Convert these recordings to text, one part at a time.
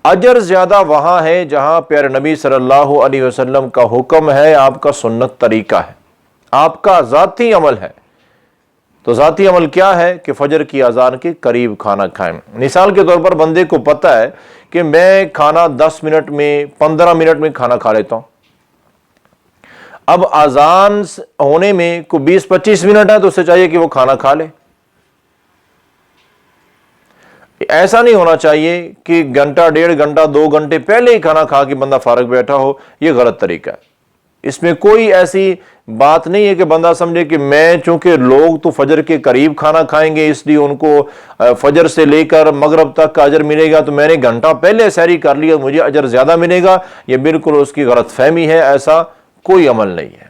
اجر زیادہ وہاں ہے جہاں پیارے نبی صلی اللہ علیہ وسلم کا حکم ہے، آپ کا سنت طریقہ ہے، آپ کا ذاتی عمل ہے۔ تو ذاتی عمل کیا ہے کہ فجر کی اذان کے قریب کھانا کھائیں۔ مثال کے طور پر بندے کو پتہ ہے کہ میں کھانا 10 منٹ میں 15 منٹ میں کھانا کھا لیتا ہوں، اب اذان ہونے میں کوئی 20-25 منٹ ہے تو اسے چاہیے کہ وہ کھانا کھا لے۔ ایسا نہیں ہونا چاہیے کہ گھنٹہ 1.5 گھنٹہ 2 گھنٹے پہلے ہی کھانا کھا کے بندہ فارغ بیٹھا ہو، یہ غلط طریقہ ہے۔ اس میں کوئی ایسی بات نہیں ہے کہ بندہ سمجھے کہ میں چونکہ لوگ تو فجر کے قریب کھانا کھائیں گے اس لیے ان کو فجر سے لے کر مغرب تک کا اجر ملے گا، تو میں نے گھنٹہ پہلے سحری کر لیا مجھے اجر زیادہ ملے گا، یہ بالکل اس کی غلط فہمی ہے، ایسا کوئی عمل نہیں ہے۔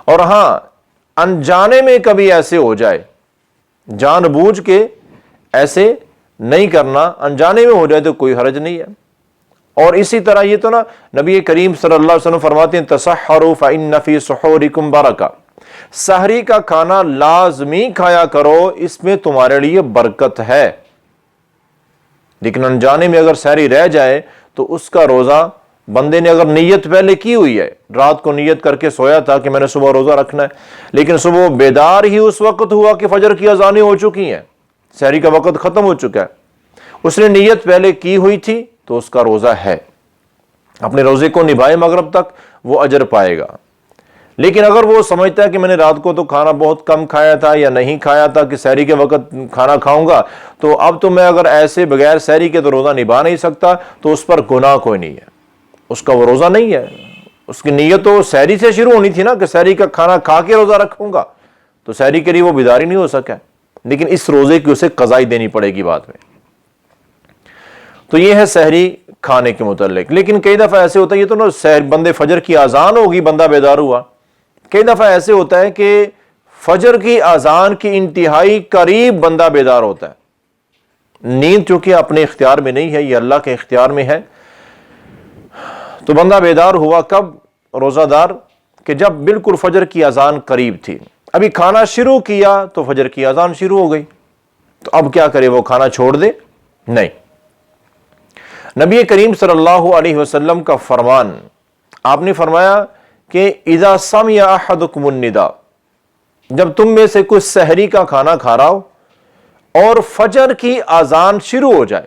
اور ہاں، انجانے میں کبھی ایسے ہو جائے، جان بوجھ کے ایسے نہیں کرنا، انجانے میں ہو جائے تو کوئی حرج نہیں ہے۔ اور اسی طرح یہ تو نا نبی کریم صلی اللہ علیہ وسلم فرماتے ہیں تسحروا فإن فی سحورکم برکہ، سحری کا کھانا لازمی کھایا کرو، اس میں تمہارے لیے برکت ہے۔ لیکن انجانے میں اگر سحری رہ جائے تو اس کا روزہ، بندے نے اگر نیت پہلے کی ہوئی ہے، رات کو نیت کر کے سویا تھا کہ میں نے صبح روزہ رکھنا ہے، لیکن صبح بیدار ہی اس وقت ہوا کہ فجر کی اذانیں ہو چکی ہیں، سحری کا وقت ختم ہو چکا ہے، اس نے نیت پہلے کی ہوئی تھی تو اس کا روزہ ہے، اپنے روزے کو نبھائے مغرب تک، وہ اجر پائے گا۔ لیکن اگر وہ سمجھتا ہے کہ میں نے رات کو تو کھانا بہت کم کھایا تھا یا نہیں کھایا تھا کہ سحری کے وقت کھانا کھاؤں گا، تو اب تو میں اگر ایسے بغیر سحری کے تو روزہ نبھا نہیں سکتا، تو اس پر گناہ کوئی نہیں ہے، اس کا وہ روزہ نہیں ہے۔ اس کی نیت تو سحری سے شروع ہونی تھی نا کہ سحری کا کھانا کھا کے روزہ رکھوں گا، تو سحری کے لیے وہ بیدار ہی نہیں ہو سکا، لیکن اس روزے کی اسے قضائی دینی پڑے گی بعد میں۔ تو یہ ہے سحری کھانے کے متعلق۔ لیکن کئی دفعہ ایسے ہوتا ہے، یہ تو نا بندے فجر کی اذان ہوگی بندہ بیدار ہوا، کئی دفعہ ایسے ہوتا ہے کہ فجر کی اذان کی انتہائی قریب بندہ بیدار ہوتا ہے، نیند چونکہ اپنے اختیار میں نہیں ہے، یہ اللہ کے اختیار میں ہے، تو بندہ بیدار ہوا کب روزہ دار کہ جب بالکل فجر کی اذان قریب تھی، ابھی کھانا شروع کیا تو فجر کی اذان شروع ہو گئی، تو اب کیا کرے، وہ کھانا چھوڑ دے؟ نہیں۔ نبی کریم صلی اللہ علیہ وسلم کا فرمان، آپ نے فرمایا کہ اذا سمع احدکم النداء، جب تم میں سے کوئی سحری کا کھانا کھا رہا ہو اور فجر کی اذان شروع ہو جائے،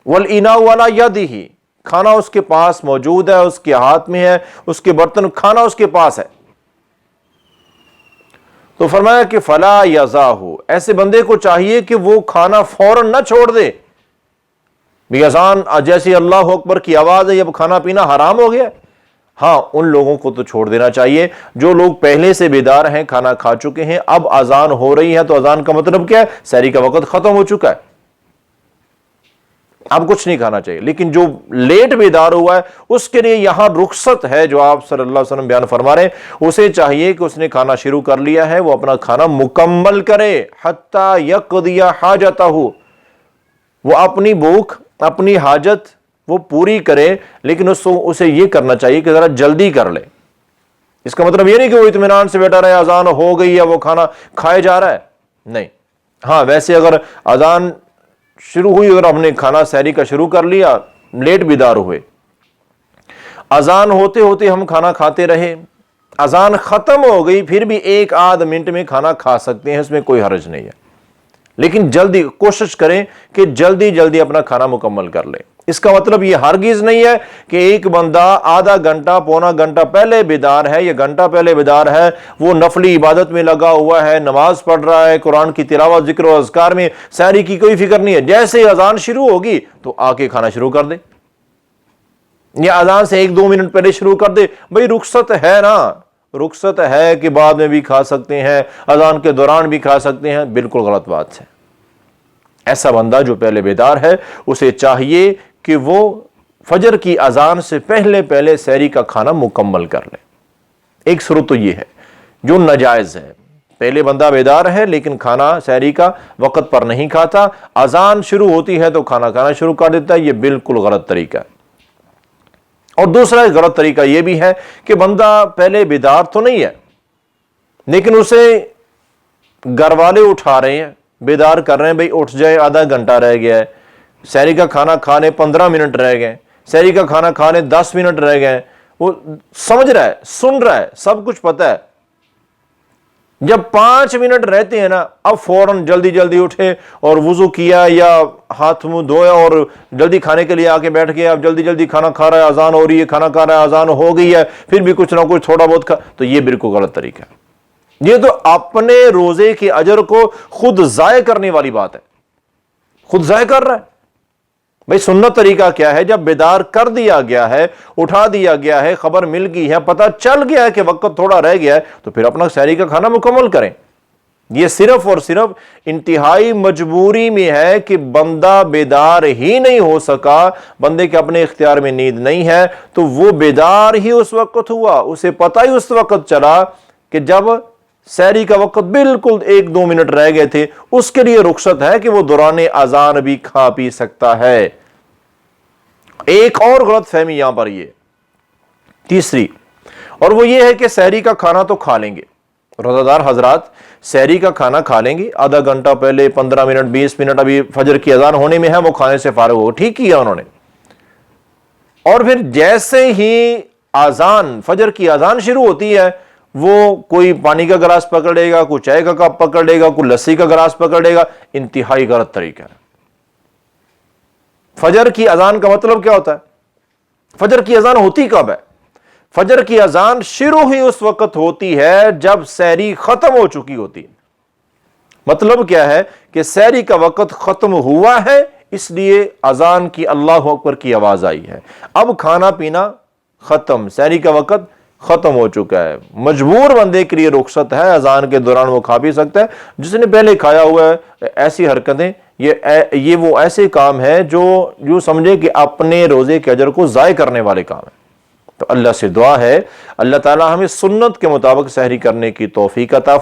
والاناء علی یدہ، کھانا اس کے پاس موجود ہے، اس کے ہاتھ میں ہے، اس کے برتن، کھانا اس کے پاس ہے، تو فرمایا کہ فلا یضعہ، ایسے بندے کو چاہیے کہ وہ کھانا فوراً نہ چھوڑ دے۔ بھی اذان جیسی اللہ اکبر کی آواز ہے، اب کھانا پینا حرام ہو گیا؟ ہاں، ان لوگوں کو تو چھوڑ دینا چاہیے جو لوگ پہلے سے بیدار ہیں، کھانا کھا چکے ہیں، اب اذان ہو رہی ہے، تو اذان کا مطلب کیا ہے؟ سحری کا وقت ختم ہو چکا ہے، اب کچھ نہیں کھانا چاہیے۔ لیکن جو لیٹ بیدار ہوا ہے اس کے لیے یہاں رخصت ہے، جو آپ صلی اللہ علیہ وسلم بیان فرما رہے ہیں، اسے چاہیے کہ اس نے کھانا شروع کر لیا ہے، وہ اپنا کھانا مکمل کرے، حتی یقضی حاجتہ، وہ اپنی بھوک، اپنی حاجت وہ پوری کرے، لیکن اسے یہ کرنا چاہیے کہ ذرا جلدی کر لے۔ اس کا مطلب یہ نہیں کہ وہ اطمینان سے بیٹھا رہے، اذان ہو گئی ہے وہ کھانا کھائے جا رہا ہے، نہیں۔ ہاں، ویسے اگر اذان شروع ہوئی اور ہم نے کھانا سحری کا شروع کر لیا، لیٹ بیدار ہوئے، اذان ہوتے ہوتے ہم کھانا کھاتے رہے، اذان ختم ہو گئی، پھر بھی 1-8 منٹ میں کھانا کھا سکتے ہیں، اس میں کوئی حرج نہیں ہے، لیکن جلدی کوشش کریں کہ جلدی جلدی اپنا کھانا مکمل کر لیں۔ اس کا مطلب یہ ہرگز نہیں ہے کہ ایک بندہ آدھا گھنٹہ پونا گھنٹہ پہلے بیدار ہے یا گھنٹہ پہلے بیدار ہے، وہ نفلی عبادت میں لگا ہوا ہے، نماز پڑھ رہا ہے، قرآن کی تلاوت، ذکر و اذکار میں، سحری کی کوئی فکر نہیں ہے، جیسے ہی اذان شروع ہوگی تو آ کے کھانا شروع کر دے، یا اذان سے 1-2 منٹ پہلے شروع کر دے۔ بھئی رخصت ہے نا، رخصت ہے کہ بعد میں بھی کھا سکتے ہیں، اذان کے دوران بھی کھا سکتے ہیں، بالکل غلط بات ہے۔ ایسا بندہ جو پہلے بیدار ہے اسے چاہیے کہ وہ فجر کی اذان سے پہلے پہلے سحری کا کھانا مکمل کر لے۔ ایک صورت تو یہ ہے جو ناجائز ہے، پہلے بندہ بیدار ہے لیکن کھانا سحری کا وقت پر نہیں کھاتا، اذان شروع ہوتی ہے تو کھانا کھانا شروع کر دیتا ہے، یہ بالکل غلط طریقہ ہے۔ اور دوسرا غلط طریقہ یہ بھی ہے کہ بندہ پہلے بیدار تو نہیں ہے لیکن اسے گھر والے اٹھا رہے ہیں، بیدار کر رہے ہیں، بھئی اٹھ جائے، آدھا گھنٹہ رہ گیا ہے، سحری کا کھانا کھانے 15 منٹ رہ گئے، سحری کا کھانا کھانے 10 منٹ رہ گئے، وہ سمجھ رہا ہے، سن رہا ہے، سب کچھ پتا ہے۔ جب 5 منٹ رہتے ہیں نا، اب فوراً جلدی جلدی اٹھے اور وضو کیا یا ہاتھ منہ دھویا اور جلدی کھانے کے لیے آ کے بیٹھ گیا، اب جلدی جلدی کھانا کھا رہا ہے، اذان ہو رہی ہے، کھانا کھا رہا ہے، اذان ہو گئی ہے، پھر بھی کچھ نہ کچھ تھوڑا بہت تو یہ بالکل غلط طریقہ ہے۔ یہ تو اپنے روزے کے اجر کو خود ضائع کرنے والی بات ہے، خود ضائع کر رہا ہے۔ بھئی سنت طریقہ کیا ہے؟ جب بیدار کر دیا گیا ہے، اٹھا دیا گیا ہے، خبر مل گئی ہے، پتہ چل گیا ہے کہ وقت تھوڑا رہ گیا ہے، تو پھر اپنا سحری کا کھانا مکمل کریں۔ یہ صرف اور صرف انتہائی مجبوری میں ہے کہ بندہ بیدار ہی نہیں ہو سکا، بندے کے اپنے اختیار میں نیند نہیں ہے، تو وہ بیدار ہی اس وقت ہوا، اسے پتہ ہی اس وقت چلا کہ جب سحری کا وقت بالکل 1-2 منٹ رہ گئے تھے، اس کے لیے رخصت ہے کہ وہ دوران اذان بھی کھا پی سکتا ہے۔ ایک اور غلط فہمی یہاں پر یہ تیسری، اور وہ یہ ہے کہ سحری کا کھانا تو کھا لیں گے، روزہ دار حضرات سحری کا کھانا کھا لیں گے، آدھا گھنٹہ پہلے، 15 منٹ 20 منٹ ابھی فجر کی اذان ہونے میں ہے، وہ کھانے سے فارغ ہو، ٹھیک کیا انہوں نے۔ اور پھر جیسے ہی اذان، فجر کی اذان شروع ہوتی ہے، وہ کوئی پانی کا گلاس پکڑ لے گا، کوئی چائے کا کپ پکڑ لے گا، کوئی لسی کا گلاس پکڑ لے گا۔ انتہائی غلط طریقہ ہے۔ فجر کی اذان کا مطلب کیا ہوتا ہے؟ فجر کی اذان ہوتی کب ہے؟ فجر کی اذان شروع ہی اس وقت ہوتی ہے جب سحری ختم ہو چکی ہوتی ہے۔ مطلب کیا ہے کہ سحری کا وقت ختم ہوا ہے، اس لیے اذان کی اللہ اکبر کی آواز آئی ہے، اب کھانا پینا ختم، سحری کا وقت ختم ہو چکا ہے۔ مجبور بندے کے لیے رخصت ہے، اذان کے دوران وہ کھا پی سکتا ہے۔ جس نے پہلے کھایا ہوا ہے، ایسی حرکتیں، یہ وہ ایسے کام ہے جو سمجھے کہ اپنے روزے کے اجر کو ضائع کرنے والے کام ہیں۔ تو اللہ سے دعا ہے اللہ تعالی ہمیں سنت کے مطابق سحری کرنے کی توفیق عطا